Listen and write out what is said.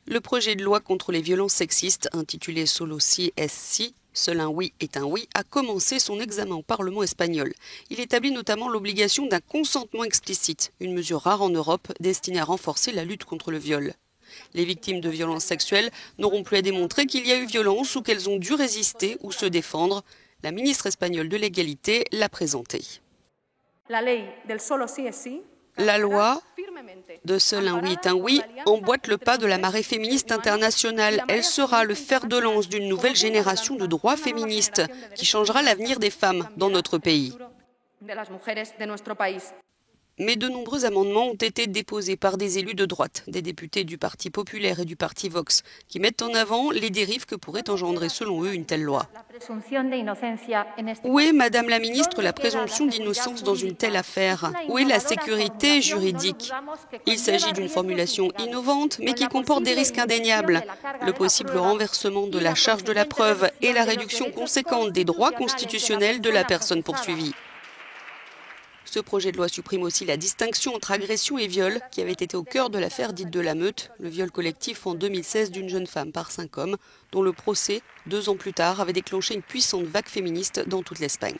Le projet de loi contre les violences sexistes, intitulé Solo sí es sí, seul un oui est un oui, a commencé son examen au Parlement espagnol. Il établit notamment l'obligation d'un consentement explicite, une mesure rare en Europe destinée à renforcer la lutte contre le viol. Les victimes de violences sexuelles n'auront plus à démontrer qu'il y a eu violence ou qu'elles ont dû résister ou se défendre. La ministre espagnole de l'égalité l'a présentée. La loi de seul un oui est un oui emboîte le pas de la marée féministe internationale. Elle sera le fer de lance d'une nouvelle génération de droits féministes qui changera l'avenir des femmes dans notre pays. Mais de nombreux amendements ont été déposés par des élus de droite, des députés du Parti populaire et du Parti Vox, qui mettent en avant les dérives que pourrait engendrer selon eux une telle loi. Où est, Madame la Ministre, la présomption d'innocence dans une telle affaire? Où est la sécurité juridique? Il s'agit d'une formulation innovante, mais qui comporte des risques indéniables. Le possible renversement de la charge de la preuve et la réduction conséquente des droits constitutionnels de la personne poursuivie. Ce projet de loi supprime aussi la distinction entre agression et viol, qui avait été au cœur de l'affaire dite de la Meute, le viol collectif en 2016 d'une jeune femme par 5 hommes, dont le procès, 2 ans plus tard, avait déclenché une puissante vague féministe dans toute l'Espagne.